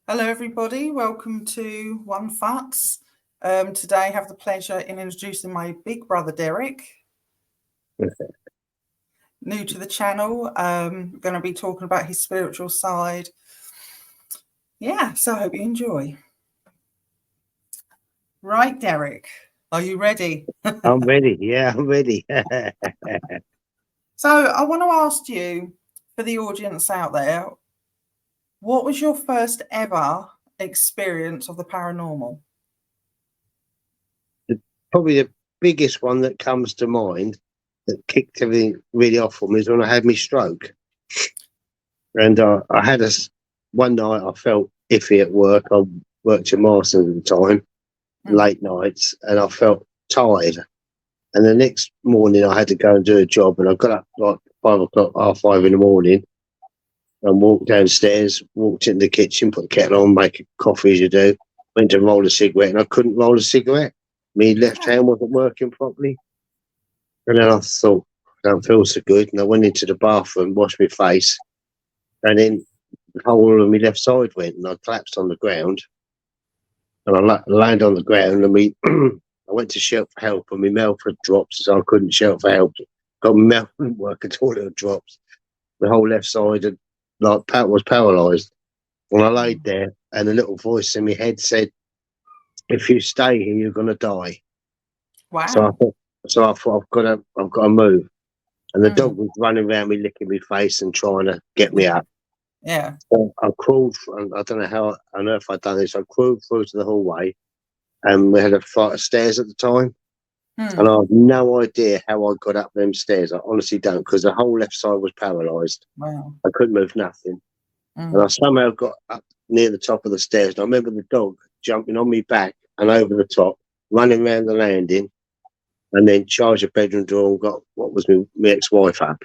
Hello, everybody. Welcome to One Futs. Today, I have the pleasure in introducing my big brother, Derek. New to the channel. Going to be talking about his spiritual side. Yeah, so I hope you enjoy. Right, Derek, are you ready? I'm ready. Yeah, I'm ready. So I want to ask you, for the audience out there, what was your first ever experience of the paranormal? Probably the biggest one that comes to mind that kicked everything really off for me is when I had my stroke. And I had one night I felt iffy at work. I worked at Marston at the time, late nights, and I felt tired. And the next morning I had to go and do a job, and I got up like 5 o'clock, 5:30 in the morning, and walked downstairs, walked into the kitchen, put the kettle on, make a coffee as you do, went to roll a cigarette, and I couldn't roll a cigarette. My left hand wasn't working properly. And then I thought, I don't feel so good. And I went into the bathroom, washed my face, and then the whole of my left side went, and I collapsed on the ground. And I landed on the ground, and I went to shout for help, and my mouth had dropped, so I couldn't shout for help. Got my mouth didn't work at all, it had drops. The whole left side had, was paralysed. And I laid there, and a little voice in my head said, "If you stay here, you're going to die." Wow. So I thought I've got to move. And the dog was running around me, licking my face and trying to get me up. Yeah. So I crawled. I don't know how on earth I'd done this. I crawled through to the hallway, and we had a flight of stairs at the time. And I have no idea how I got up them stairs. I honestly don't, because the whole left side was paralysed. Wow. I couldn't move nothing. And I somehow got up near the top of the stairs. And I remember the dog jumping on me back and over the top, running around the landing, and then charged the bedroom door and got what was my ex-wife up.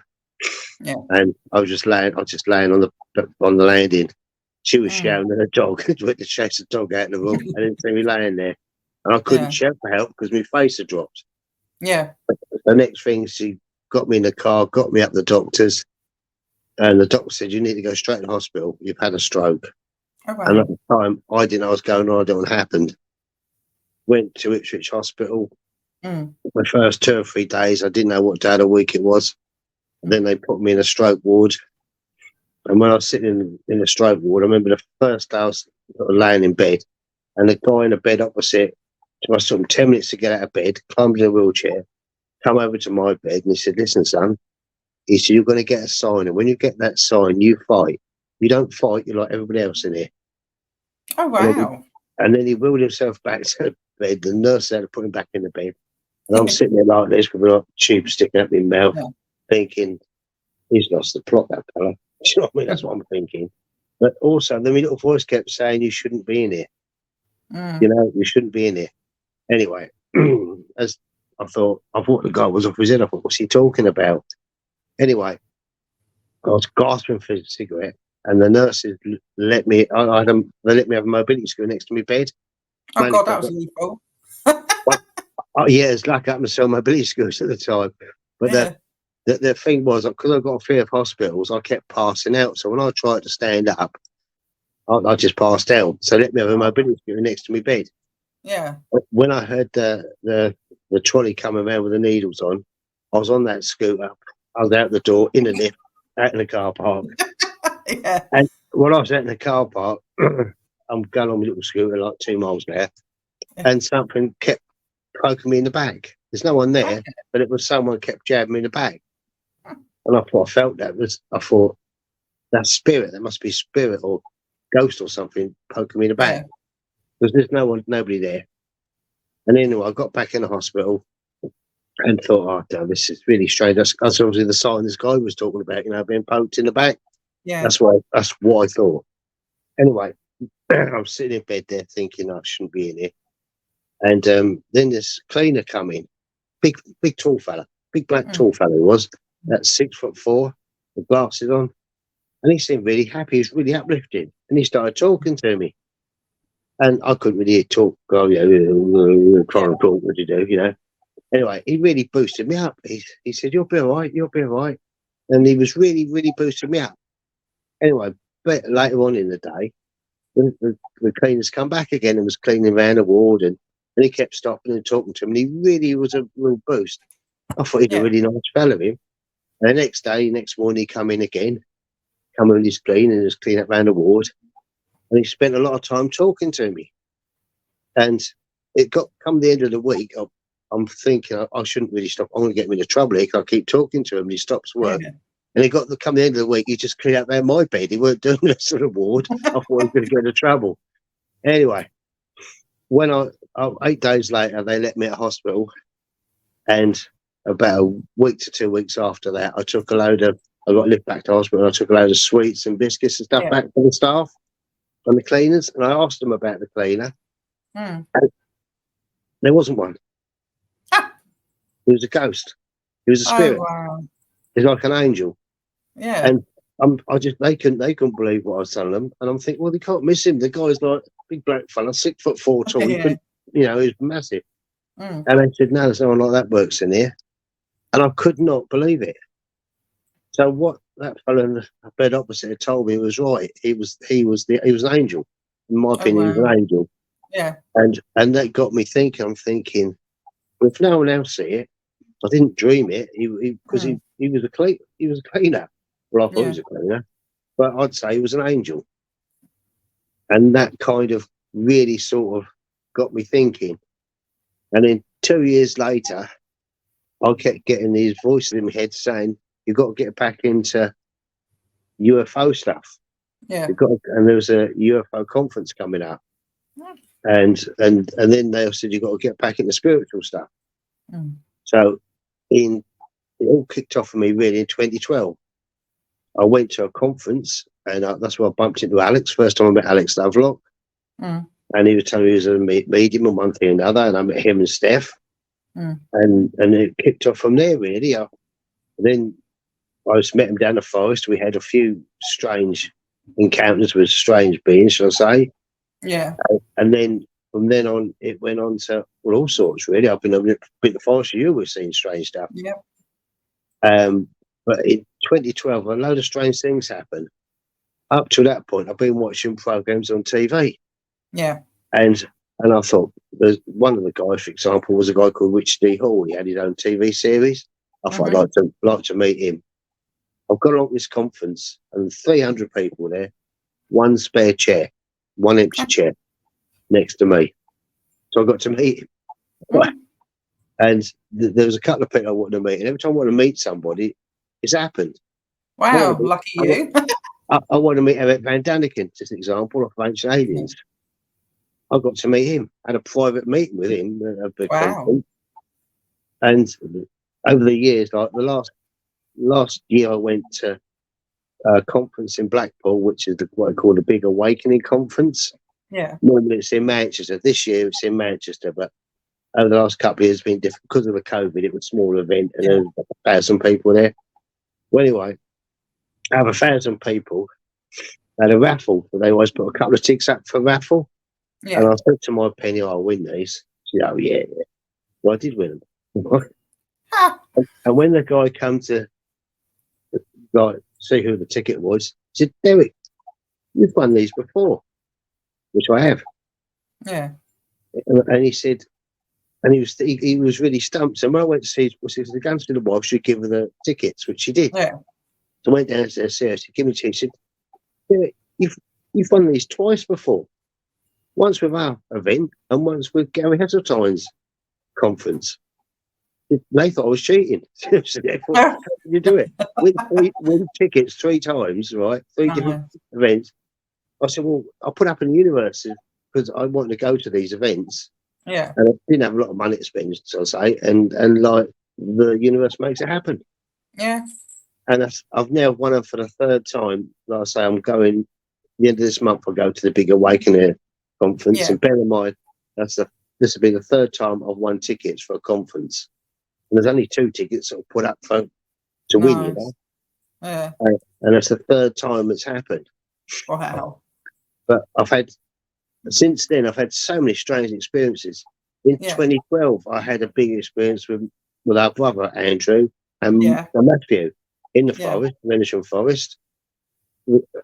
Yeah. And I was just laying on the landing. She was shouting at the dog. Went to chase the dog out of the room. I didn't see me laying there. And I couldn't shout for help because my face had dropped. Yeah. The next thing, she got me in the car, got me up the doctors. And the doctor said, "You need to go straight to the hospital. You've had a stroke." Oh, wow. And at the time, I didn't know what was going on. I didn't know what happened. Went to Ipswich Hospital. My first 2 or 3 days, I didn't know what day of the week it was. And then they put me in a stroke ward. And when I was sitting in the stroke ward, I remember the first day I was laying in bed, and the guy in the bed opposite, so I took him 10 minutes to get out of bed, climbed in a wheelchair, come over to my bed, and he said, "Listen, son," he said, "you're going to get a sign, and when you get that sign, you fight. You don't fight, you're like everybody else in here." Oh, wow. And then he wheeled himself back to the bed. The nurse had to put him back in the bed. And I'm sitting there like this with a tube sticking up my mouth, thinking, he's lost the plot, that fella. Do you know what I mean? That's what I'm thinking. But also, then my little voice kept saying, "You shouldn't be in here. You know, you shouldn't be in here." Anyway, as I thought the guy was off his head. I thought, what's he talking about? Anyway, I was gasping for a cigarette, and the nurses let me. They let me have a mobility scooter next to my bed. Oh, God, that was a UFO. Oh yeah, it's like I happened to sell mobility scooters at the time. But the thing was, because I got a fear of hospitals, I kept passing out. So when I tried to stand up, I just passed out. So let me have a mobility scooter next to my bed. Yeah. When I heard the trolley coming around with the needles on, I was on that scooter. I was out the door, in the lift, out in the car park. Yeah. And when I was out in the car park, I'm going on my little scooter like 2 miles there, and something kept poking me in the back. There's no one there, but it was someone kept jabbing me in the back. And I felt that. I thought, that spirit, that must be spirit or ghost or something poking me in the back. Because there's nobody there. And anyway, I got back in the hospital and thought, oh, damn, this is really strange. That's obviously the sign this guy was talking about, being poked in the back. Yeah. That's what I thought. Anyway, I'm sitting in bed there thinking I shouldn't be in here. And then this cleaner come in, big tall fella, big black tall fella he was, at 6'4", with glasses on. And he seemed really happy, he was really uplifted. And he started talking to me. And I couldn't really talk, trying to talk, what do you do, Anyway, he really boosted me up. He said, "You'll be all right, you'll be all right." And he was really, really boosting me up. Anyway, but later on in the day, the cleaners come back again and was cleaning around the ward, and he kept stopping and talking to him, and he really was a real boost. I thought he'd a really nice fella, him. And the next morning, he come in again, come in his clean and just clean up around the ward, and he spent a lot of time talking to me. And it got come the end of the week, I'm thinking I shouldn't really stop. I'm going to get him into trouble here because I keep talking to him and he stops work. And come the end of the week, he just cleared up around my bed. He weren't doing the sort of ward. I thought he was going to get into trouble. Anyway, when 8 days later, they let me at hospital. And about a week to 2 weeks after that, I got lifted back to hospital. And I took a load of sweets and biscuits and stuff back for the staff and the cleaners. And I asked them about the cleaner. And there wasn't one. He was a ghost. He was a spirit. Oh, wow. He's like an angel. Yeah. And they couldn't believe what I was telling them. And I'm thinking, well, they can't miss him. The guy's like a big black fella, 6'4" tall. He was massive. And they said, no, there's no one like that works in here. And I could not believe it. So what that fellow in the bed opposite had told me was right. He was an angel. In my opinion, he was an angel. Yeah. And that got me thinking. I'm thinking, well, if no one else see it, I didn't dream it. He was a cleaner. Well, I thought he was a cleaner, but I'd say he was an angel. And that kind of really sort of got me thinking. And then 2 years later, I kept getting these voices in my head saying, "You've got to get back into UFO stuff." Yeah. And there was a UFO conference coming up. And then they said, "You've got to get back into spiritual stuff." So it all kicked off for me really in 2012. I went to a conference, and that's where I bumped into Alex. First time I met Alex Lovelock. And he was telling me he was a medium and one thing and another, and I met him and Steph. And it kicked off from there really. Then I met him down the forest. We had a few strange encounters with strange beings, shall I say. Yeah. And then from then on, it went on to all sorts, really. I've been a bit the forest of you, we've seen strange stuff. Yeah. But in 2012, a load of strange things happened. Up to that point, I've been watching programs on TV. Yeah. And I thought, there's one of the guys, for example, was a guy called Richard D. Hall. He had his own TV series. I thought I'd like to meet him. I've got along this conference, and 300 people there, one spare chair, one empty chair next to me. So I got to meet him. And there was a couple of people I wanted to meet. And every time I want to meet somebody, it's happened. Wow, lucky you. I want to meet Eric Van Daniken, just an example of Ancient Aliens. I got to meet him, had a private meeting with him. Wow. And over the years, like the last year, I went to a conference in Blackpool, which is what I call the Big Awakening Conference. Yeah. Normally it's in Manchester. This year it's in Manchester, but over the last couple of years, it's been different because of the COVID. It was a small event, and there was 1,000 people there. Well, anyway, out of 1,000 people, they had a raffle. They always put a couple of ticks up for a raffle. Yeah. And I said to my penny, I'll win these. She said, oh, yeah. Well, I did win them. And when the guy came to see who the ticket was, he said, Derek, you've won these before, which I have. Yeah. And he said, and he was really stumped. So when I went to see, the guns to the wife, she'd give her the tickets, which she did. Yeah. So I went down to see her, she said, give me tickets. She said, Derek, you've won these twice before. Once with our event and once with Gary Heseltine's conference. They thought I was cheating. Seriously, how did you do it? Win tickets 3 times, right? 3 different events. I said, well, I'll put up in the universe because I wanted to go to these events. Yeah. And I didn't have a lot of money to spend, so I say, and like the universe makes it happen. Yeah. And I've now won them for the 3rd time. Like I say, I'm going the end of this month. I'll go to the Big Awakening conference, and bear in mind this will be the 3rd time I've won tickets for a conference. And there's only 2 tickets that were put up to win, you know. Yeah. And that's the 3rd time it's happened. Wow. But since then, I've had so many strange experiences. In 2012, I had a big experience with our brother, Andrew, and Matthew in the forest, Venetian forest.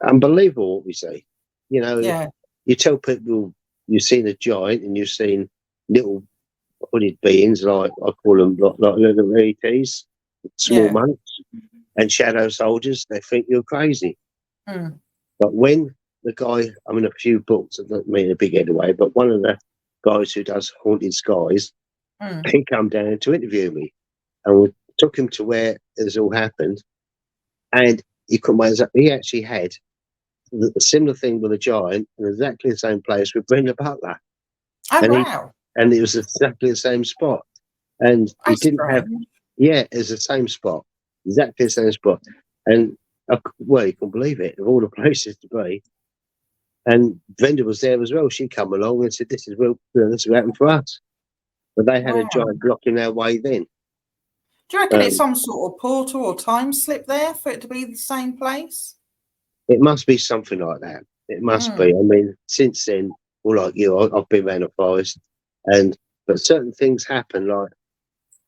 Unbelievable what we see. You know, you tell people you've seen a giant and you've seen little hooded beings, like I call them, like little ETs, small Yeah. monks, and shadow soldiers. They think you're crazy. Mm. But when the guy, I'm in a few books, I don't mean a big head away, but one of the guys who does Haunted Skies, Mm. he come down to interview me, and we took him to where this all happened, and he couldn't wait. He actually had a similar thing with a giant in exactly the same place with Brenda Butler, Oh, and wow. it was exactly the same spot, and he That's didn't have, strange. yeah, it's the same spot, exactly the same spot, and well, you can believe it, of all the places to be. And Brenda was there as well. She come along and said, "This is this will happen for us." But they had a Wow. giant blocking their way then. Do you reckon it's Um, some sort of portal or time slip there for it to be the same place? it must be something like that. It must be. Mm. I mean, since then, well, like you, I've been around the forest, and but certain things happen. Like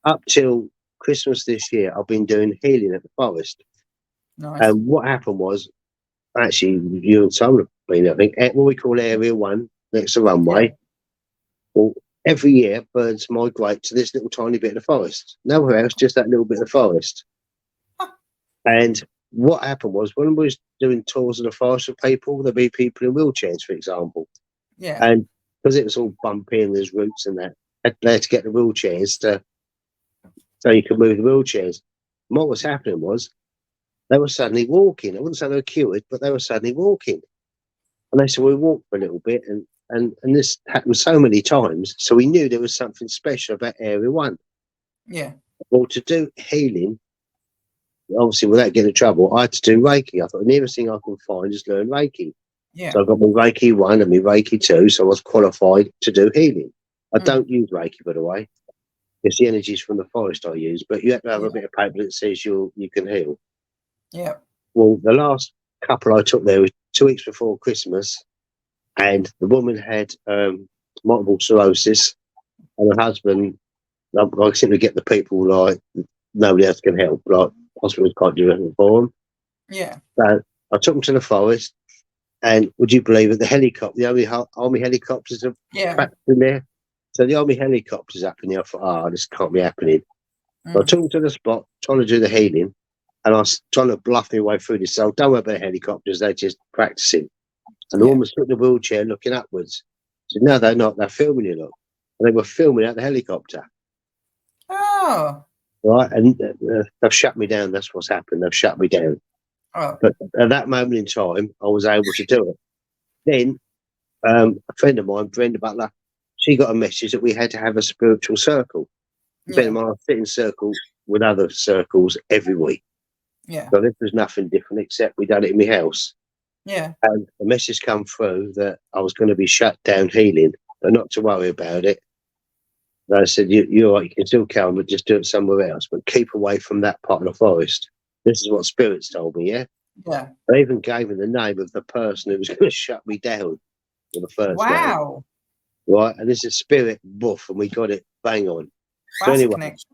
up till Christmas this year, I've been doing healing at the forest. Nice. And what happened was, actually, you and Simon have been, I think, at what we call Area 1, next to Yeah. runway. Well, every year, birds migrate to this little tiny bit of the forest. Nowhere else, just that little bit of the forest. Huh. And what happened was, when we was doing tours of the forest for people, there'd be people in wheelchairs, for example. Yeah. And because it was all bumpy and there's roots and that, they had to get the wheelchairs so you could move the wheelchairs. And what was happening was, they were suddenly walking. I wouldn't say they were cured, but they were suddenly walking. And they said, we walked for a little bit, and this happened so many times. So we knew there was something special about Area 1. Yeah. Well, to do healing, obviously without getting in trouble, I had to do Reiki. I thought the nearest thing I can find is learn Reiki. Yeah. So I got my Reiki 1 and my Reiki 2, so I was qualified to do healing. I Mm. don't use Reiki, by the way. It's the energies from the forest I use, but you have to have Yeah. a bit of paper that says you can heal. Yeah. Well, the last couple I took there was 2 weeks before Christmas, and the woman had multiple sclerosis, and her husband, I seem to get the people like nobody else can help, like hospitals can't do anything for them. Yeah. So I took them to the forest, and would you believe it, the only army helicopters are Yeah. trapped in there. So the army helicopters up in there, I thought, this can't be happening. So I Mm. took them to the spot, trying to do the healing, and I was trying to bluff my way through this. So don't worry about the helicopters, they're just practicing. And the Yeah. woman stood in the wheelchair looking upwards. I said, no, they're not, they're filming you, look. And they were filming out the helicopter. Oh. Right, and they've shut me down. That's what's happened. They've shut me down. Oh. But at that moment in time, I was able to do it. Then a friend of mine, Brenda Butler, she got a message that we had to have a spiritual circle. Bear in Yeah. mind, I sit in circle with other circles every week. Yeah. So this was nothing different except we done it in my house. Yeah. And the message come through that I was going to be shut down healing, but not to worry about it. And I said, you're right, you can still come, but just do it somewhere else. But keep away from that part of the forest. This is what spirits told me, yeah? Yeah. They even gave me the name of the person who was going to shut me down for the first name. Wow. Right? And this is Spirit Buff, and we got it bang on. So That's a anyway, connection.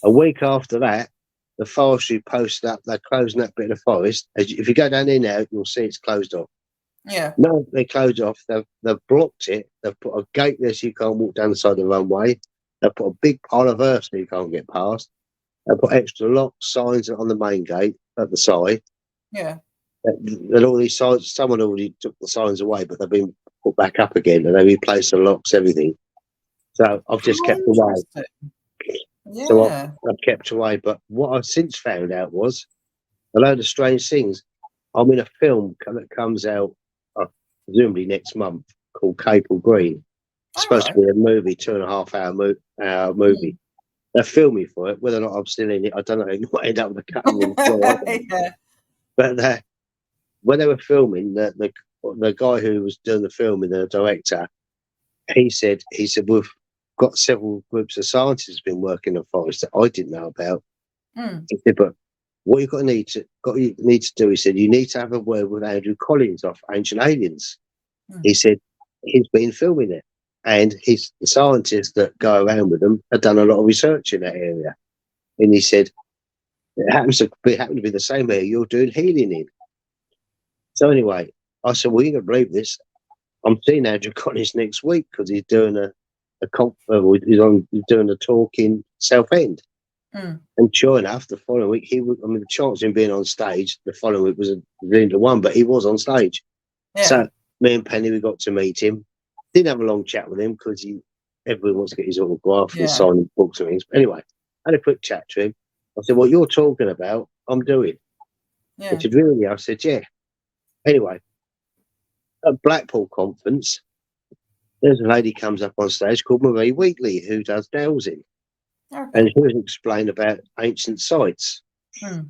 a week after that, the forestry posted up, they're closing that bit of the forest. If you go down there now, you'll see it's closed off. Yeah. No, they closed off. They've blocked it. They've put a gate there so you can't walk down the side of the runway. They've put a big pile of earth so you can't get past. They've put extra locks, signs on the main gate at the side. Yeah. And all these signs, someone already took the signs away, but they've been put back up again and they replaced the locks, everything. So I've just How kept away. interesting. So Yeah. I've kept away. But what I've since found out was a load of strange things. I'm in a film that comes out presumably next month called Capel Green. It's All supposed to right. be a movie, 2.5 hour movie. They're filming for it. Whether or not I'm still in it, I don't know. It might end up with a cutting room floor. Yeah. But when they were filming, the guy who was doing the filming, the director, he said we've got several groups of scientists been working in the forest that I didn't know about. Mm. He said, but what you need to do, he said, you need to have a word with Andrew Collins off Ancient Aliens. Mm. He said he's been filming it, and the scientists that go around with them have done a lot of research in that area. And he said it happens to be the same area you're doing healing in. So anyway, I said, well, you don't believe this. I'm seeing Andrew Collins next week because he's doing he's doing a talk in Southend. Mm. And sure enough, the following week, the chance of him being on stage the following week was the one, but he was on stage. Yeah. So me and Penny, we got to meet him. Didn't have a long chat with him because everyone wants to get his autograph and sign books and things. But anyway, I had a quick chat to him. I said, "What you're talking about, I'm doing." Yeah. He said, "Really?" I said, "Yeah." Anyway, at Blackpool conference, there's a lady comes up on stage called Marie Wheatley who does dowsing. Okay. And she was explaining about ancient sites. Mm.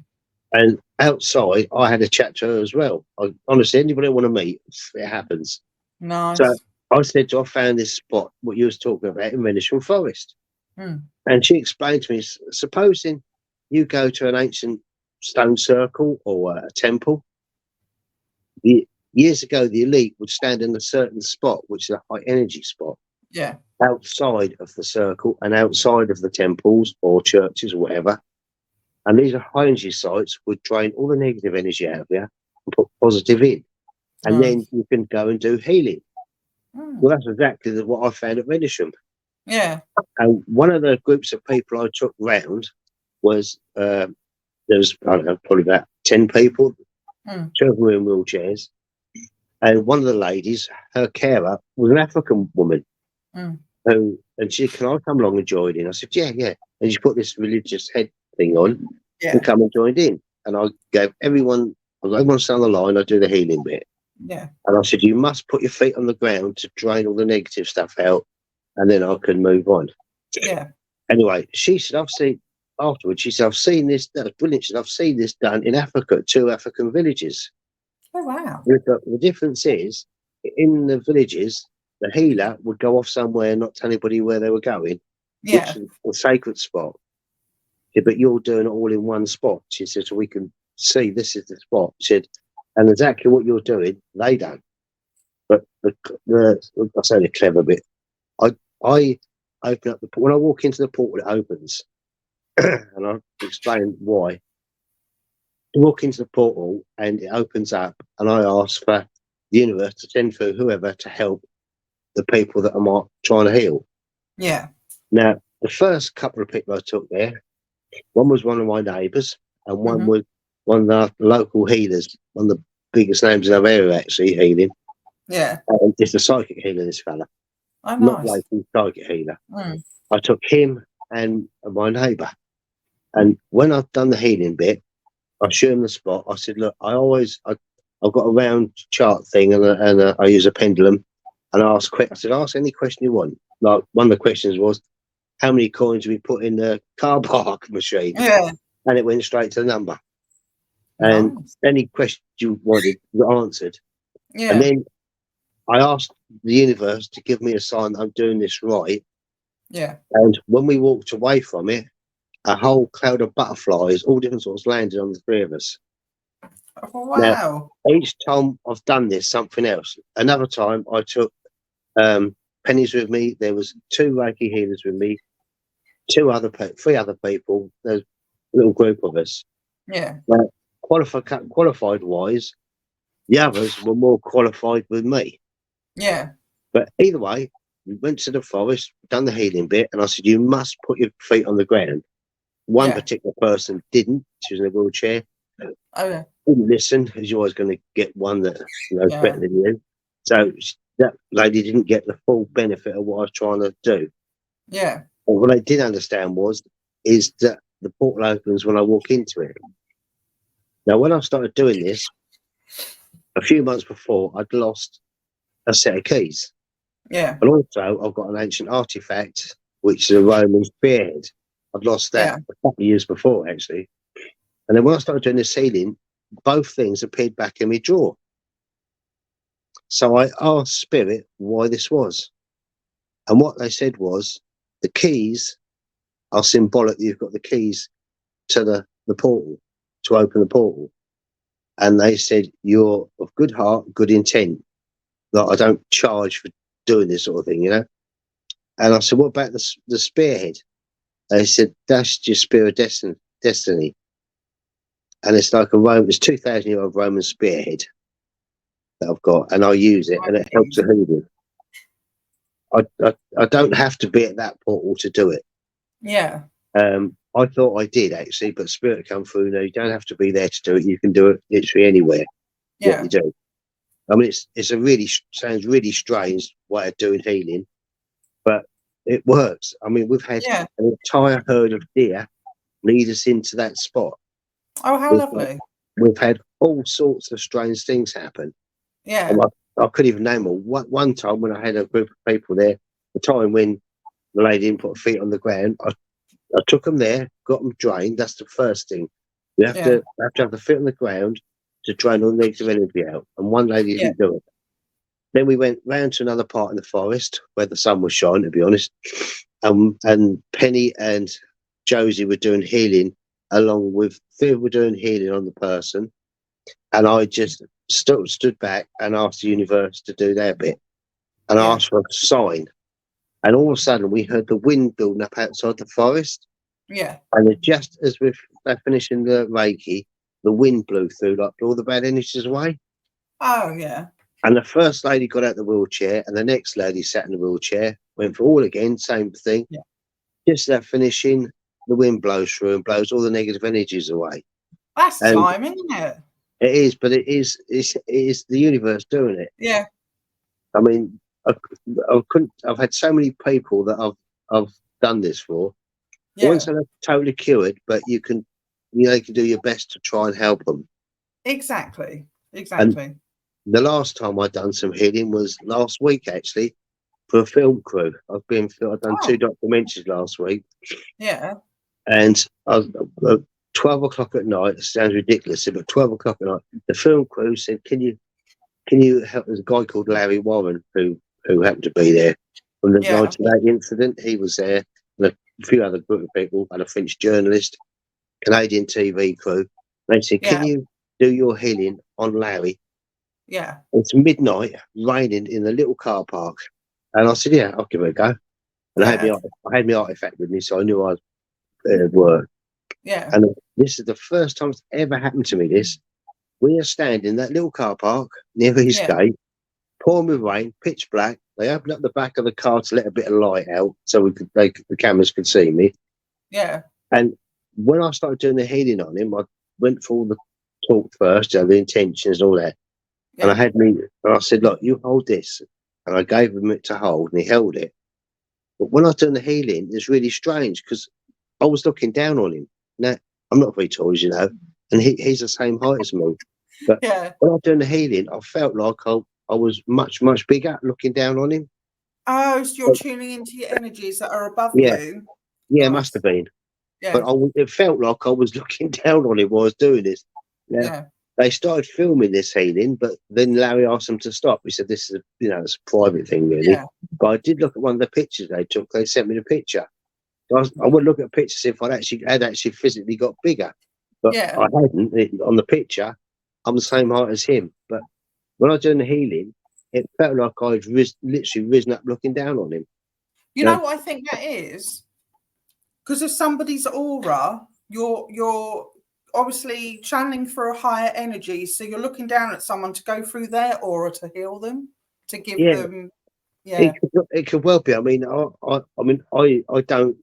And outside, I had a chat to her as well. Honestly, anybody I want to meet, it happens. Nice. So I said to her, I found this spot, what you was talking about, in Rendlesham Forest. Mm. And she explained to me, supposing you go to an ancient stone circle or a temple, years ago, the elite would stand in a certain spot, which is a high energy spot. Yeah. Outside of the circle and outside of the temples or churches or whatever. And these are high energy sites would drain all the negative energy out of you and put positive in. And then you can go and do healing. Mm. Well, that's exactly what I found at Rendlesham. Yeah. And one of the groups of people I took round was, there was, I don't know, probably about 10 people, 2 of them were in wheelchairs. And one of the ladies, her carer, was an African woman. Mm. And she said, "Can I come along and join in?" I said, yeah. And she put this religious head thing on and come and joined in. And I gave everyone down the line, I do the healing bit. Yeah. And I said, "You must put your feet on the ground to drain all the negative stuff out, and then I can move on." Yeah. Anyway, she said, she said, "I've seen this, that was brilliant. She said, I've seen this done in Africa, 2 African villages." Oh, wow. The difference is, in the villages, the healer would go off somewhere and not tell anybody where they were going, Yeah. which is a sacred spot. Yeah, but you're doing it all in one spot. She said, "So we can see this is the spot." She said, "And exactly what you're doing, they don't." But I say the clever bit. I open up when I walk into the portal, it opens, and I explain why. I walk into the portal and it opens up, and I ask for the universe to send through whoever to help the people that I'm trying to heal. Yeah. Now, the first couple of people I took there, one was one of my neighbours, and one was one of the local healers, one of the biggest names in our area, actually, healing. Yeah. It's a psychic healer, this fella. Oh, Not nice. local psychic healer. Mm. I took him and my neighbour. And when I've done the healing bit, I show him the spot. I said, "Look, I've got a round chart thing and I use a pendulum. And I said, ask any question you want." Like, one of the questions was, "How many coins we put in the car park machine?" Yeah. And it went straight to the number. And Nice. any question you wanted, you answered. Yeah. And then I asked the universe to give me a sign that I'm doing this right. Yeah. And when we walked away from it, a whole cloud of butterflies, all different sorts, landed on the 3 of us. Oh, wow. Now, each time I've done this, something else. Another time I took Pennies with me. There was 2 Reiki healers with me, 3 other people. There's a little group of us. Yeah. Now, qualified wise, the others were more qualified with me. Yeah. But either way, we went to the forest, done the healing bit, and I said, "You must put your feet on the ground." One particular person didn't. She was in a wheelchair. Okay. Didn't listen, because you're always going to get one that knows better than you. So that lady didn't get the full benefit of what I was trying to do. Yeah. But what I did understand is that the portal opens when I walk into it. Now, when I started doing this, a few months before, I'd lost a set of keys. Yeah. And also, I've got an ancient artifact, which is a Roman spearhead. I'd lost that a couple of years before, actually. And then when I started doing this healing, both things appeared back in my drawer. So I asked Spirit why this was. And what they said was, the keys are symbolic that you've got the keys to the portal, to open the portal. And they said, "You're of good heart, good intent. That I don't charge for doing this sort of thing, you know." And I said, "What about the spearhead?" They said, "That's your spear of destiny. And it's like it's 2,000-year-old Roman spearhead." that I've got, and I use it, and it helps the healing. I don't have to be at that portal to do it. Yeah. I thought I did actually, but spirit come through. No, you don't have to be there to do it. You can do it literally anywhere. Yeah. What you do. I mean, it's a really sounds really strange way of doing healing, but it works. I mean, we've had an entire herd of deer lead us into that spot. Oh, how lovely. We've had all sorts of strange things happen. Yeah. And I couldn't even name them. One time when I had a group of people there, the time when the lady didn't put her feet on the ground, I took them there, got them drained. That's the first thing. You have to have the feet on the ground to drain all the negative energy out. And one lady didn't do it. Then we went round to another part in the forest where the sun was shining, to be honest. And Penny and Josie were doing healing along with Viv were doing healing on the person. And I just stood back and asked the universe to do their bit. And I asked for a sign. And all of a sudden we heard the wind building up outside the forest. Yeah. And just as we're finishing the Reiki, the wind blew through, like all the bad energies away. Oh, yeah. And the first lady got out the wheelchair, and the next lady sat in the wheelchair, went for all again, same thing. Yeah. Just that finishing, the wind blows through and blows all the negative energies away. That's timing, isn't it? It is, but it is the universe doing it. Yeah. I mean, I've had so many people that I've done this for. Yeah. Once they're totally cured, but you can do your best to try and help them. Exactly. And the last time I'd done some healing was last week, actually, for a film crew. I've done 2 documentaries last week. Yeah. And I was, 12 o'clock at night, it sounds ridiculous, but 12 o'clock at night, the film crew said, can you help? There's a guy called Larry Warren who happened to be there from the 98 incident. He was there, and a few other group of people, and a French journalist, Canadian TV crew. They said, can you do your healing on Larry? Yeah. It's midnight, raining in the little car park. And I said, yeah, I'll give it a go. And I had my artifact with me, so I knew I was work. Yeah. And this is the first time it's ever happened to me, this. We are standing in that little car park near East Gate, pouring with rain, pitch black. They opened up the back of the car to let a bit of light out so the cameras could see me. Yeah. And when I started doing the healing on him, I went for all the talk first, the intentions and all that. Yeah. And I said, look, you hold this. And I gave him it to hold, and he held it. But when I was doing the healing, it's really strange because I was looking down on him. Now, I'm not very tall, as you know, and he's the same height as me. But when I was doing the healing, I felt like I was much, much bigger looking down on him. Oh, so you're tuning into your energies that are above you? Yeah, it must have been. Yeah. But it felt like I was looking down on him while I was doing this. Now, they started filming this healing, but then Larry asked them to stop. He said, this is, it's a private thing, really. Yeah. But I did look at one of the pictures they took. They sent me the picture. I would look at pictures if I had actually physically got bigger. But I hadn't. On the picture, I'm the same height as him. But when I was doing the healing, it felt like I'd literally risen up looking down on him. You know what I think that is? Because of somebody's aura, you're obviously channeling for a higher energy. So you're looking down at someone to go through their aura to heal them, to give them. Yeah. It could well be. I mean, I don't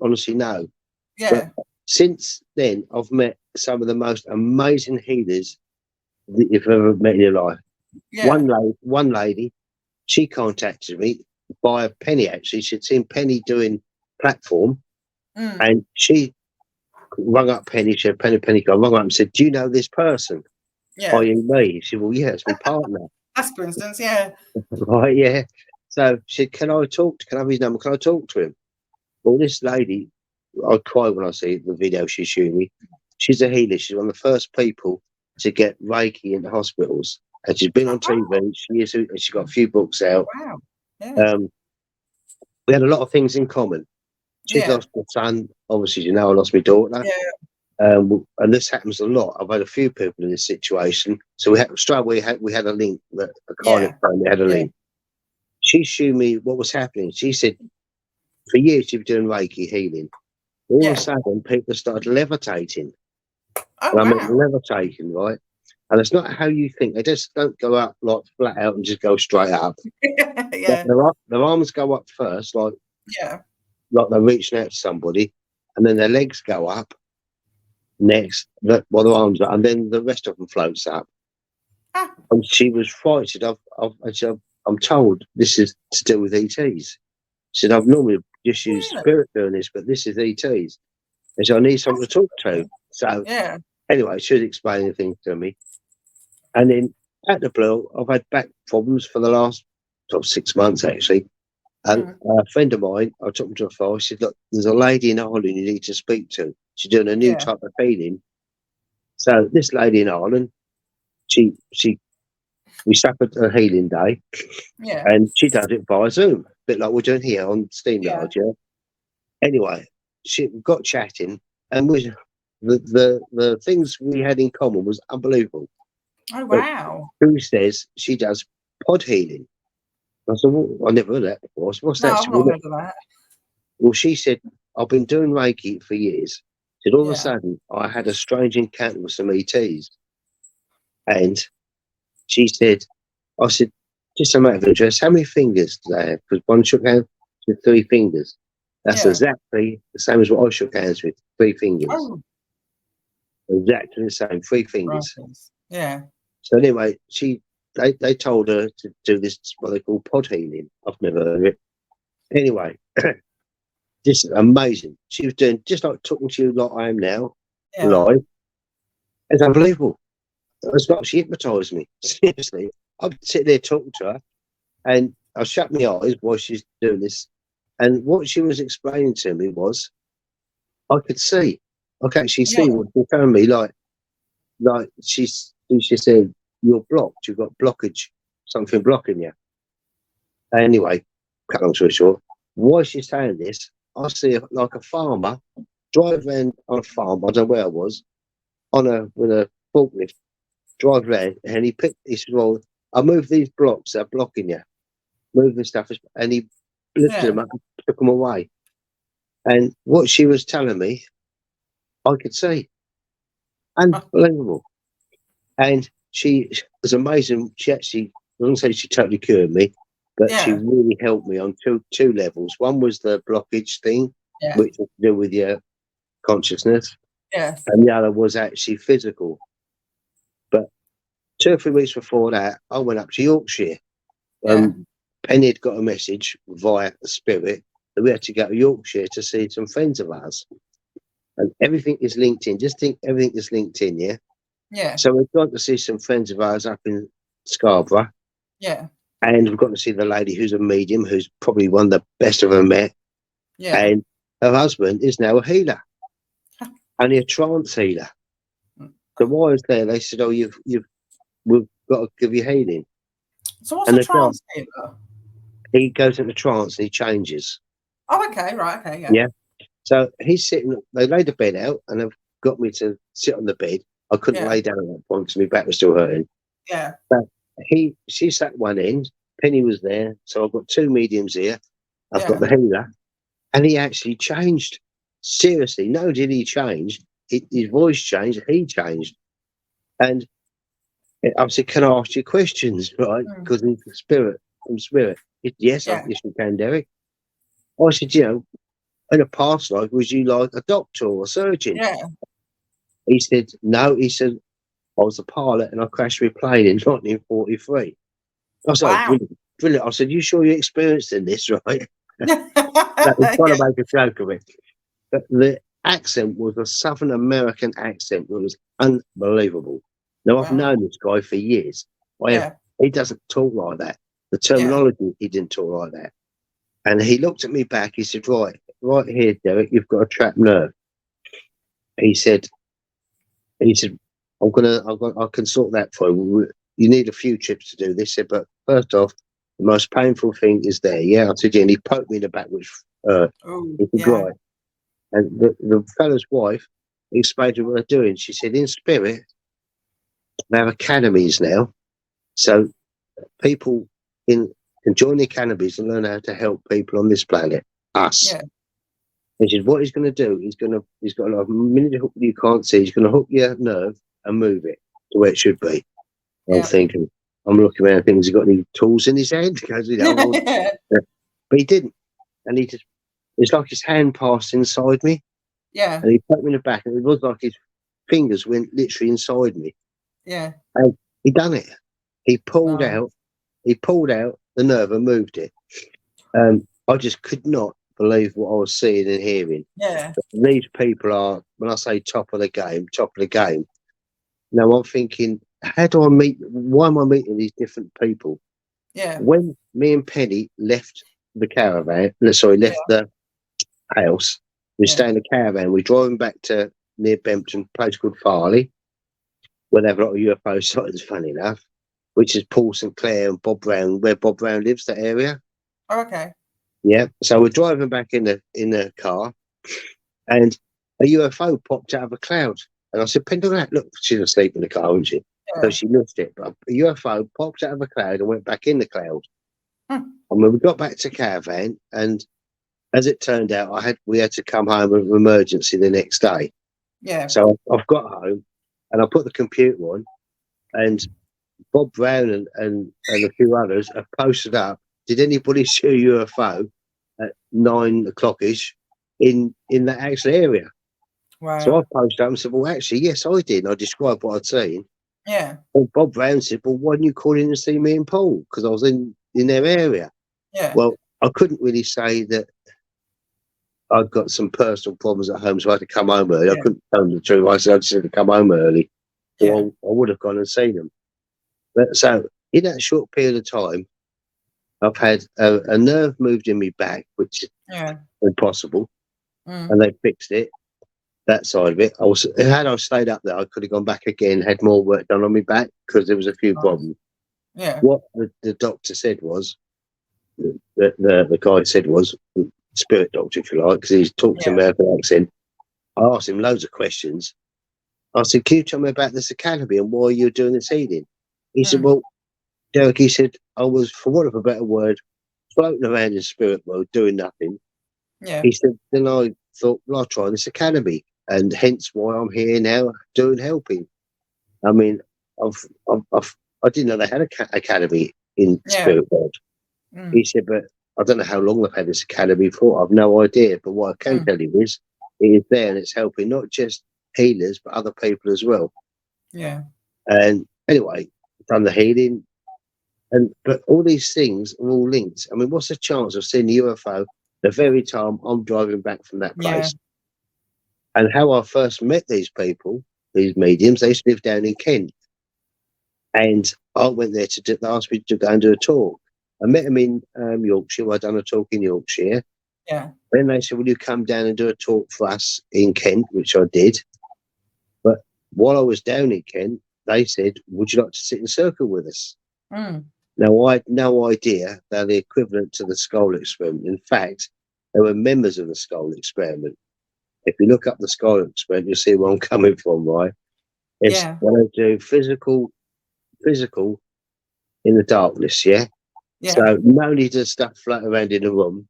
honestly know. Yeah. But since then, I've met some of the most amazing healers that you've ever met in your life. Yeah. One lady, she contacted me by Penny. Actually, she'd seen Penny doing platform, and she rung up Penny. She said, Penny, I rung up and said, "Do you know this person?" Yeah. Are you me? She said, "Well, yeah, it's my partner." That's coincidence, yeah. Right, yeah. So she said, can I have his number? Can I talk to him? Well, this lady, I cry when I see the video she's showing me. She's a healer. She's one of the first people to get Reiki in the hospitals. And she's been on TV. She's got a few books out. Wow. Yeah. We had a lot of things in common. She's lost her son. Obviously, I lost my daughter. Yeah. And this happens a lot. I've had a few people in this situation. So we had a link that we had a link. She showed me what was happening. She said, for years she was doing Reiki healing. All of a sudden, people started levitating. Oh, I mean, levitating, right? And it's not how you think. They just don't go up like flat out and just go straight up. Yeah. Their arms go up first, Yeah. like they're reaching out to somebody, and then their legs go up next, while their arms are, and then the rest of them floats up. Ah, And she was frightened. I said, I'm told this is to do with ETs. She said, I've normally just used really? spirit doing this, but this is ETs. And so I need someone to talk to. So Yeah. anyway, she was explaining things to me. And then at the blue, I've had back problems for the last 6 months, actually. And a friend of mine, I took him to a file. She said, look, there's a lady in Ireland you need to speak to. She's doing a new Yeah. type of healing. So this lady in Ireland, we suffered a healing day, Yeah. and she does it via Zoom, a bit like we're doing here on Yeah. SteamYard, yeah. Anyway, she got chatting, and the things we had in common was unbelievable. Oh, But wow. who says she does pod healing? I said, well, I never heard that before. I said, what's No, that? I've not heard of that. Well, she said, I've been doing Reiki for years. Said all of a Yeah. sudden, I had a strange encounter with some ETs. And she said, I said, just a matter of interest, how many fingers do they have? Because one shook hands with 3 fingers. That's Yeah. exactly the same as what I shook hands with, 3 fingers. Oh, Exactly the same, 3 fingers. right. Yeah. So anyway, they told her to do this, what they call pod healing. I've never heard of it. Anyway, just amazing. She was doing just like talking to you like I am now, Yeah. live. It's unbelievable. It's like she hypnotised me. Seriously. I'd sit there talking to her, and I shut my eyes while she's doing this. And what she was explaining to me was, I could see. I could actually Yeah. see what she found me. Like she said, you're blocked. You've got blockage, something blocking you. Anyway, cut long story short, while she's saying this, I see like a farmer drive around on a farm. I don't know where I was with a forklift. Drive around, and he said, "Well, I moved these blocks that are blocking you. Move the stuff," and he lifted Yeah. them up, and took them away. And what she was telling me, I could see, unbelievable. And she was amazing. She actually, I don't say she totally cured me, but she Yeah. really helped me on two levels. One was the blockage thing, Yeah. which was to do with your consciousness, Yeah. and the other was actually physical. But 2 or 3 weeks before that, I went up to Yorkshire. Yeah. Penny had got a message via the spirit that we had to go to Yorkshire to see some friends of ours. And everything is linked in. Just think everything is linked in, yeah? Yeah. So we've gone to see some friends of ours up in Scarborough. Yeah. And we've got to see the lady who's a medium, who's probably one of the best I've ever met. Yeah. And her husband is now a healer, only a trance healer. So while I was there, they said, "Oh, we've got to give you healing." So what's And a the guy, trance healer? he goes into trance and he changes. Oh, okay. Right. Okay. Yeah. Yeah. So he's sitting. They laid the bed out and they've got me to sit on the bed. I couldn't Yeah. lay down at that point because my back was still hurting. Yeah. But she sat one end. Penny was there, so I've got 2 mediums here. I've got the healer, and he actually changed. Seriously, no, did he change? His voice changed. He changed, and I said, "Can I ask you questions?" Right? Because he's spirit from spirit. Yes, Yeah. yes, you can, Derek. I said, in a past life, was you like a doctor or a surgeon? Yeah. He said, no. He said, I was a pilot and I crashed my plane in 1943. I was like, Wow. brilliant, brilliant. I said, you sure you're experienced in this, right? Yeah. He's trying to make a joke of it. But the accent was a Southern American accent. It was unbelievable. Now, I've Wow. known this guy for years. Yeah. He doesn't talk like that. The terminology, he didn't talk like that. And he looked at me back. He said, right here, Derek, you've got a trapped nerve. He said, I can sort that for you. You need a few trips to do this. He said, but first off, the most painful thing is there. Yeah, I said, yeah, and he poked me in the back, which Oh, he said, yeah. right. And the fellow's wife explained to what they're doing. She said, in spirit, they have academies now. So people can join the academies and learn how to help people on this planet, us. Yeah. He said, what he's going to do, he's got a minute hook that you can't see. He's going to hook your nerve and move it. to where it should be. I'm Yeah. thinking, I'm looking around, thinking, has he got any tools in his hand? Because, you know, but he didn't. And he just, it's like his hand passed inside me, Yeah. and he put me in the back, and it was like his fingers went literally inside me. Yeah. And he done it. He pulled Wow. out the nerve and moved it. I just could not believe what I was seeing and hearing. Yeah. These people are, when I say top of the game. Now I'm thinking, why am I meeting these different people? Yeah. When me and Penny left the caravan, left the house, we stay in the caravan, we're driving back to near Bempton, a place called Farley, where they have a lot of UFO sightings, funny enough, which is Paul Sinclair and Bob Brown, where Bob Brown lives, that area. Oh, okay. Yeah. So we're driving back in the car, and a UFO popped out of a cloud. And I said, Penny, look, she's asleep in the car, wasn't she? Yeah. So she missed it. But a UFO popped out of a cloud and went back in the cloud. Hmm. And when we got back to caravan, and as it turned out, we had to come home with an emergency the next day. Yeah. So I've got home, and I put the computer on, and Bob Brown and a few others have posted up. Did anybody see a UFO at 9 o'clock-ish in that actual area? Wow. So I posted up and said, well, actually, yes, I did. And I described what I'd seen. Yeah. And Bob Brown said, well, why didn't you call in and see me and Paul? Because I was in their area. Yeah. Well, I couldn't really say that I'd got some personal problems at home, so I had to come home early. I couldn't tell them the truth. I said I just had to come home early, or I would have gone and seen them. But so in that short period of time, I've had a nerve moved in my back, which is impossible, and they fixed it. That side of it. Had I stayed up there, I could have gone back again, had more work done on my back because there was a few problems. Yeah. What the doctor said was, the guy said was, spirit doctor, if you like, because he talks American accent. I asked him loads of questions. I said, can you tell me about this academy and why you're doing this healing? He said, well, Derek, he said, I was, for want of a better word, floating around in the spirit world doing nothing. Yeah. He said, then I thought, well, I'll try this academy, and hence why I'm here now doing helping. I mean, I didn't know they had an academy in spirit world. He said, but I don't know how long they've had this academy for. I've no idea. But what I can tell you is, it is there and it's helping not just healers, but other people as well. Yeah. And anyway, done the healing. But all these things are all linked. I mean, what's the chance of seeing a UFO the very time I'm driving back from that place? Yeah. And how I first met these people, these mediums, they used to live down in Kent. And I went there they asked me to go and do a talk. I met them in Yorkshire. I'd done a talk in Yorkshire. Yeah. Then they said, will you come down and do a talk for us in Kent, which I did. But while I was down in Kent, they said, would you like to sit in a circle with us? Now, I had no idea they're the equivalent to the Skull Experiment. In fact, they were members of the Skull Experiment. If you look up the Skull Experiment, you'll see where I'm coming from, right? It's when they do physical in the darkness, yeah? So not only does stuff float around in the room,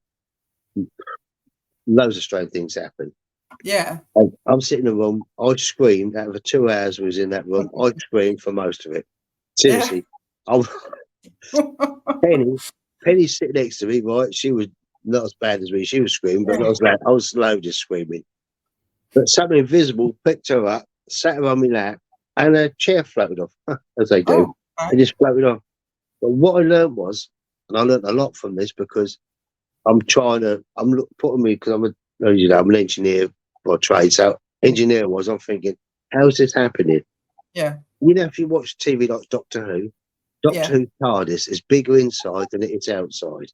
loads of strange things happen. Yeah. And I'm sitting in the room, I screamed out of the 2 hours I was in that room, I screamed for most of it. Seriously. Penny's sitting next to me, right? She was not as bad as me. She was screaming, but not as loud. I was slow just screaming. But something invisible picked her up, sat her on my lap, and her chair floated off, as they do. It just floated off. But what I learned was, and I learned a lot from this because because I'm an engineer by trade. So engineer I'm thinking, how's this happening? Yeah. You know, if you watch TV like Doctor Who TARDIS is bigger inside than it is outside.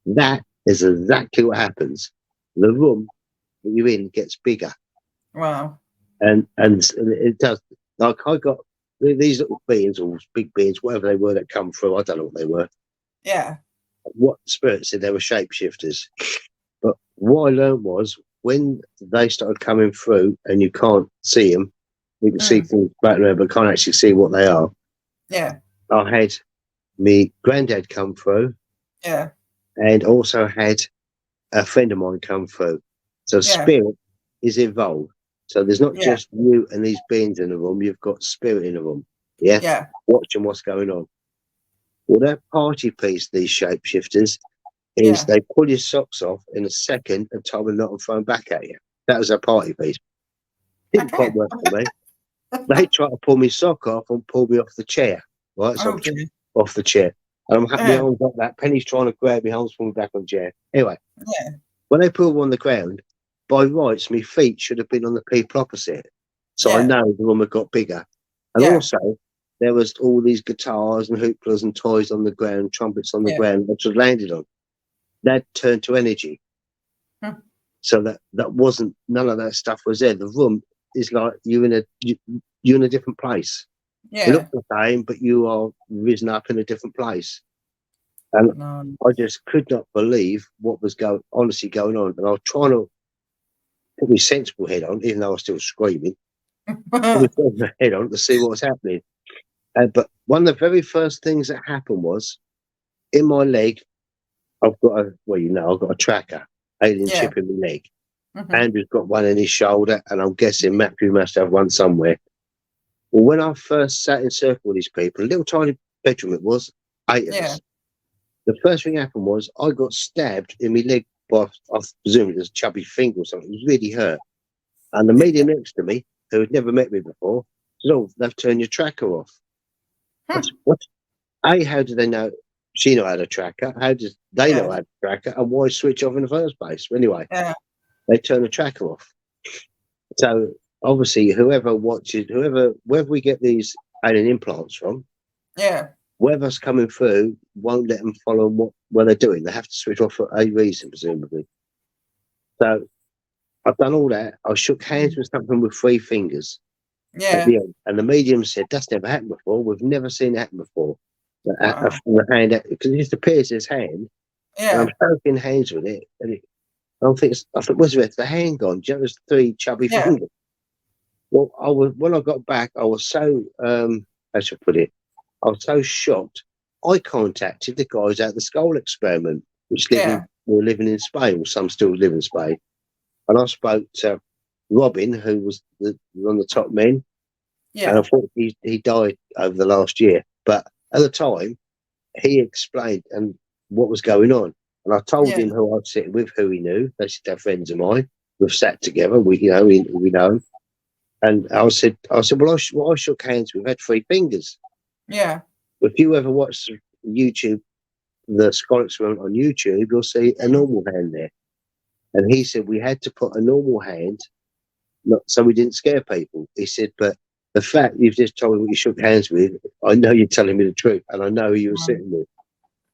That is exactly what happens. The room that you're in gets bigger. Wow. And it does. Like I got these little beings or big beings, whatever they were that come through. I don't know what they were. Yeah. What Spirit said they were shapeshifters. But what I learned was when they started coming through and you can't see them, you can see things back there, but can't actually see what they are. Yeah. I had my granddad come through. Yeah. And also had a friend of mine come through. So spirit is involved. So there's not Yeah. just you and these beings in the room, you've got spirit in the room. Yeah? Yeah. Watching what's going on. Well, their party piece, these shapeshifters, is Yeah. they pull your socks off in a second and tie a knot and throw them back at you. That was their party piece. Didn't quite Okay. work for me. They tried to pull me sock off and pull me off the chair. Right? So Oh, dear. off the chair. And I'm happy my Yeah. arms like that. Penny's trying to grab me arms, pull me back on the chair. Anyway, Yeah. when they put me on the ground, by rights, my feet should have been on the people opposite. So I Yeah. know the room had got bigger. And Yeah. also, there was all these guitars and hooplas and toys on the ground, trumpets on the Yeah. ground, which was landed on. That turned to energy. Hmm. So that wasn't, none of that stuff was there. The room is like you're in a different place. It Yeah. looks the same, but you are risen up in a different place. And No. I just could not believe what was honestly going on. And I was trying to put my sensible head on, even though I was still screaming. Put my head on to see what was happening. But one of the very first things that happened was in my leg, I've got a tracker, alien Yeah. chip in my leg. Mhm. Andrew's got one in his shoulder, and I'm guessing Matthew must have one somewhere. Well, when I first sat in circle with these people, a little tiny bedroom it was, 8 of Yeah. us. The first thing happened was I got stabbed in my leg by, I presume it was a chubby finger or something. It was really hurt. And the medium next to me, who had never met me before, said, "Oh, they've turned your tracker off." Hmm. What? How do they know? She know how to tracker. How does they know Yeah. how to tracker? And why switch off in the first place? Anyway, Yeah. they turn the tracker off. So obviously, whoever wherever we get these alien implants from, Yeah. whoever's coming through won't let them follow what they're doing. They have to switch off for a reason, presumably. So I've done all that. I shook hands with something with 3 fingers at Yeah. the end, and the medium said, "That's never happened before. We've never seen it happen before." Wow. The hand, because it just appears as hand, and I'm Yeah. shaking hands with it, and I thought, where's the hand gone? Do you know, there's 3 chubby Yeah. fingers. Well, when I got back, I was so how should I put it? I was so shocked. I contacted the guys at the Skull Experiment, which Yeah. were living in Spain, or some still live in Spain. And I spoke to Robin, who was one of the top men, and I Yeah. thought he died over the last year. But at the time, he explained what was going on. And I told Yeah. him who I'd sit with, who he knew. They said they're friends of mine. We've sat together. We know. And I said, well, I shook hands with. Had 3 fingers. Yeah. If you ever watch YouTube, the Skull Experiment on YouTube, you'll see a normal hand there. And he said we had to put a normal hand, so we didn't scare people. He said, but the fact you've just told me what you shook hands with, I know you're telling me the truth, and I know who you were sitting with.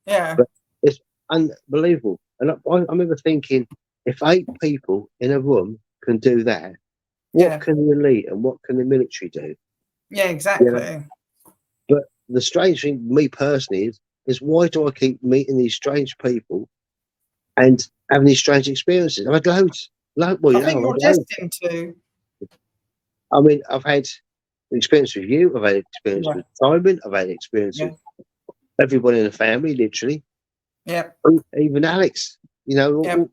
Yeah. But it's unbelievable. And I remember thinking, if 8 people in a room can do that, what can the elite and what can the military do? Yeah. You Exactly. know? But the strange thing, me personally, is why do I keep meeting these strange people and having these strange experiences? I've had loads. Well, I you think know, you're I've had loads. destined to. I mean, I've had experience with you. I've had experience Yeah. with Simon. I've had experience Yeah. with everyone in the family, literally. Yeah. Even Alex. You know, Yeah.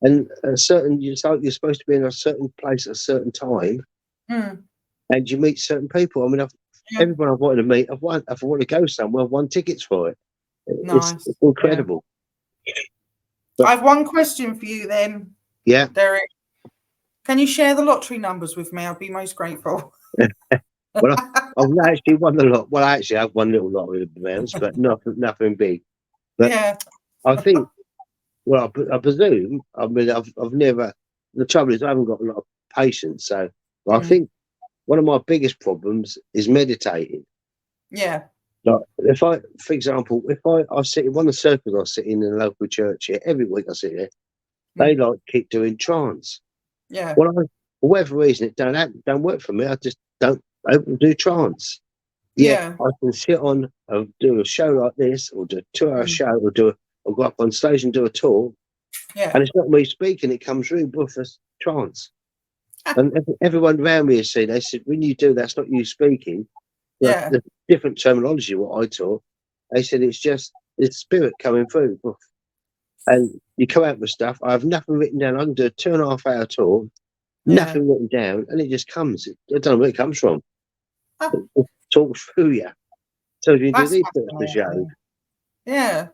and a certain you're supposed to be in a certain place at a certain time, Mm. and you meet certain people. I mean, Yeah. everyone I've wanted to meet, if I want to go somewhere, I've won tickets for it. It's Nice. incredible. Yeah. But I have one question for you then, yeah, Derek. Can you share the lottery numbers with me? I'd be most grateful. well, I've not actually won a lot. Well, actually, I've won little lottery amounts, but nothing big. But Yeah. I think, well, I presume. I mean, I've never. The trouble is, I haven't got a lot of patience. So I think one of my biggest problems is meditating. Yeah. Like, for example, if I sit in one of the circles I sit in the local church here every week, I sit there. They keep doing trance. Yeah. Well, for whatever reason, it don't work for me. I just don't do trance. Yet Yeah. I can sit on do a show like this, or do a 2-hour show, or go up on stage and do a talk, Yeah. and it's not me speaking; it comes through with a trance. And everyone around me has said, they said, when you do that's not you speaking. But Yeah. the different terminology, what I taught, they said it's spirit coming through. And you come out with stuff. I have nothing written down. I can do a 2.5-hour talk, Yeah. nothing written down, and it just comes. I don't know where it comes from. Ah, It talks through you. So you can do that's these bits for show. fascinating. Yeah.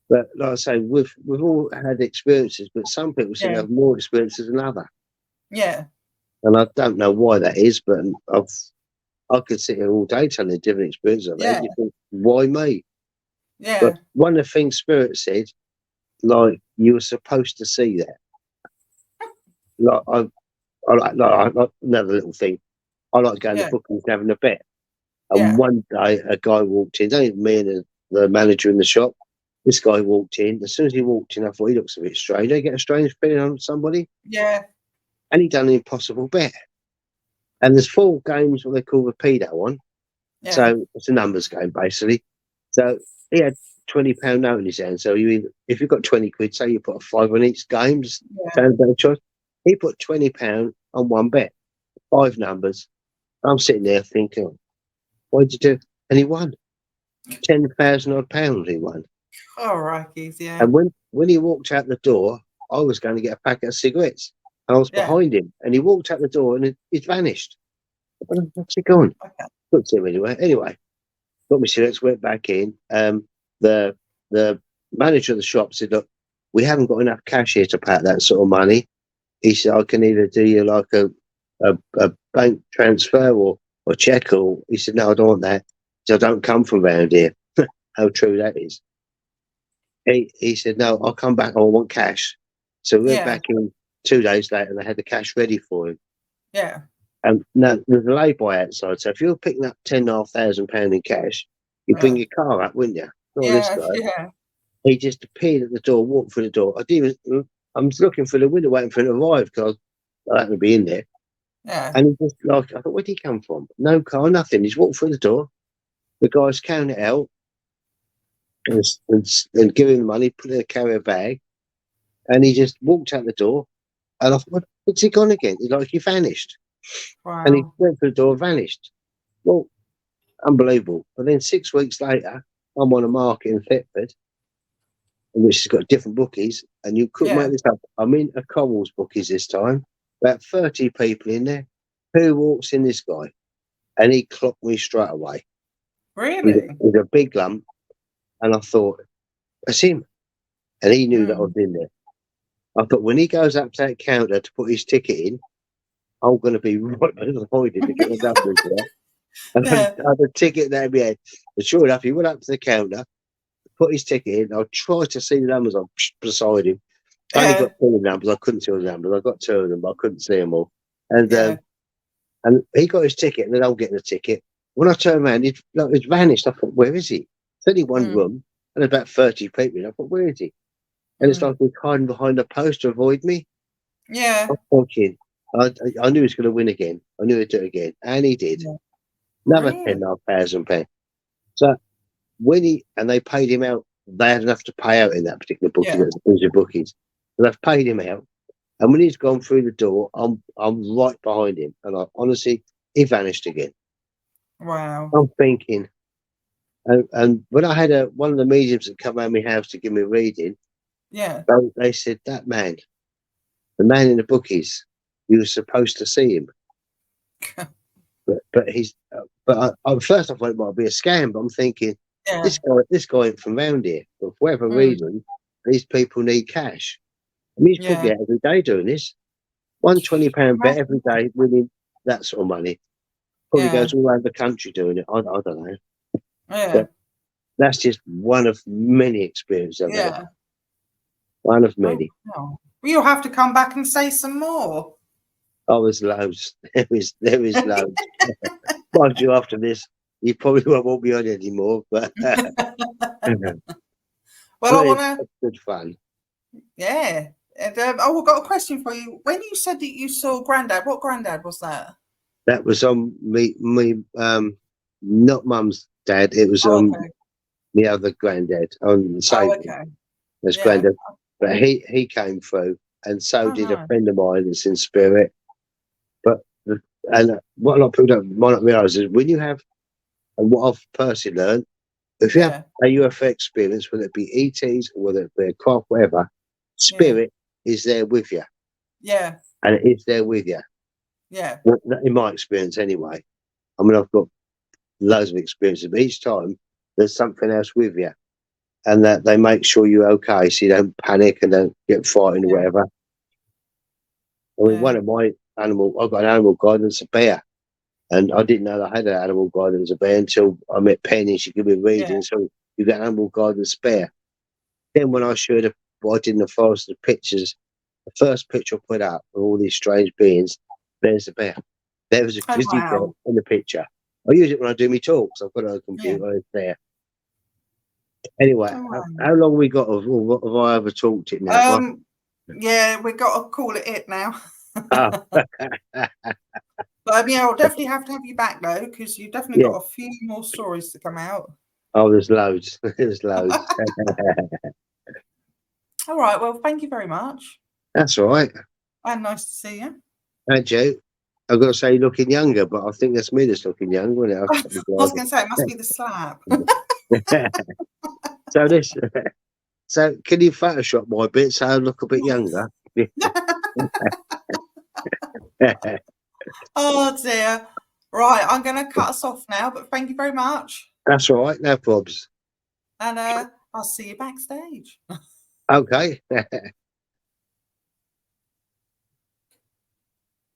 But like I say, we've all had experiences, but some people seem to Yeah. have more experiences than others. Yeah. And I don't know why that is, but I could sit here all day telling a different experience I've had. Yeah. You think, why me? But Yeah. one of the things Spirit said, like, you were supposed to see that. Like, I like another little thing. I like going to Yeah. bookings and having a bet. And Yeah. one day, a guy walked in, only me and the manager in the shop. This guy walked in. As soon as he walked in, I thought he looks a bit strange. I get a strange feeling on somebody. Yeah. And he done an impossible bet. And there's 4 games, what they call the pedo on. Yeah. So it's a numbers game, basically. So he had £20 note in his hand. So if you've got 20 quid, say you put a 5 on each game, just Yeah. sound a better choice. He put £20 on one bet, 5 numbers. I'm sitting there thinking, what'd you do? And he won. 10,000 odd pounds he won. All right, Keith. Yeah. And when he walked out the door, I was going to get a packet of cigarettes. And I was Yeah. behind him. And he walked out the door and he's vanished. What's he gone? Okay. Looked at him anyway. Anyway, got me cigarettes, went back in. The manager of the shop said, look, we haven't got enough cash here to pay out that sort of money. He said, I can either do you like a bank transfer or check, or he said, no, I don't want that. So I don't come from around here. How true that is. He said, no, I'll come back. I want cash. So we went Yeah. back in 2 days later and they had the cash ready for him. Yeah. And now there's a lay-by outside. So if you're picking up £10,500 in cash, you'd bring Yeah. your car up, wouldn't you? Not this Yeah. guy. Yeah. He just appeared at the door, walked through the door. I was looking for the window waiting for him to arrive because I happened to be in there. Yeah. And he just like, I thought, where'd he come from? No car, nothing. He's walked through the door. The guy's counting it out and giving him the money, put it in a carrier bag. And he just walked out the door. And I thought, what's he gone again? He's like, he vanished. And he Wow. went through the door, vanished. Well, unbelievable. But then 6 weeks later, I'm on a market in Thetford, which has got different bookies, and you couldn't Yeah. make this up. I'm in a Corals bookies this time, about 30 people in there. Who walks in? This guy, and he clocked me straight away Really? with a big lump, and I thought, that's him. And he knew that I was in there. I thought, when he goes up to that counter to put his ticket in, I'm going to be right behind him to get my number into that. And Yeah. I had a ticket there in my head. And sure enough, he went up to the counter, put his ticket in. I tried to see the numbers on beside him. I only Yeah. got 2 numbers. I couldn't see all the numbers. I got 2 of them, but I couldn't see them all. And Yeah. and he got his ticket, and then I'm getting the ticket. When I turned around, he'd vanished. I thought, where is he? It's only one room, and about 30 people in. I thought, where is he? And it's like he's hiding behind a post to avoid me. Yeah. I'm thinking, I knew he was going to win again. I knew he'd do it again, and he did. Yeah. Another Really? £10,500. So they paid him out. They had enough to pay out in that particular booking. Yeah. It was a bookies. So they've paid him out. And when he's gone through the door, I'm right behind him. And honestly, he vanished again. Wow. I'm thinking, and when I had one of the mediums that come around my house to give me a reading, Yeah. they said, that man, the man in the bookies, you were supposed to see him. But he's, but first I thought it might be a scam, but I'm thinking, Yeah. this guy ain't from round here. But for whatever reason, these people need cash. I mean, he's probably Yeah. out every day doing this. One £20 bet every day, winning that sort of money. Probably Yeah. goes all over the country doing it. I don't know. Yeah. But that's just one of many experiences I've had. Yeah. One of Oh, many. wow. Well, you'll have to come back and say some more. Oh, there's loads. There is loads. Mind you, after this, you probably won't be on anymore. But Well, I want it's to. good fun. Yeah. And, I've got a question for you. When you said that you saw Grandad, what Grandad was that? That was on me, not Mum's dad. It was Oh, on okay. the other granddad on Oh, Savory. okay. That's Yeah. granddad. But he came through, and so Oh, did a no. friend of mine that's in spirit. But what a lot of people might not realise is when you have, and what I've personally learned, if you have Yeah. a UFO experience, whether it be ETs or whether it be a craft, whatever, Yeah. spirit is there with you. Yeah. and it is there with you. Yeah. In my experience, anyway. I mean, I've got loads of experiences, but each time there's something else with you, and that they make sure you're okay, so you don't panic and don't get frightened or Yeah. whatever. I mean, Yeah. one of my I've got an animal guidance, a bear, and I didn't know I had an animal guidance, a bear, until I met Penny. She gave me a reading, Yeah. so you got an animal guidance bear. Then when I showed her what I did in the forest, the pictures, the first picture I put up of all these strange beings, there's the bear. There was a Oh, grizzly bear wow. in the picture. I use it when I do my talks. I've got it on a Yeah. computer. It's there. Anyway, Oh, wow. how long we got of, or what have I over talked it now? Yeah, we got to call it now. Oh. But yeah, I'll definitely have to have you back though, because you've definitely Yeah. got a few more stories to come out. Oh, there's loads. There's loads. All right. Well, thank you very much. That's all right. And nice to see you. And Joe, I've got to say, looking younger, but I think that's me that's looking younger, isn't I was going to say, it must be the slap. So this, so can you Photoshop my bit so I look a bit younger? Oh, dear. Right. I'm going to cut us off now, but thank you very much. That's all right, no probs. And I'll see you backstage. Okay.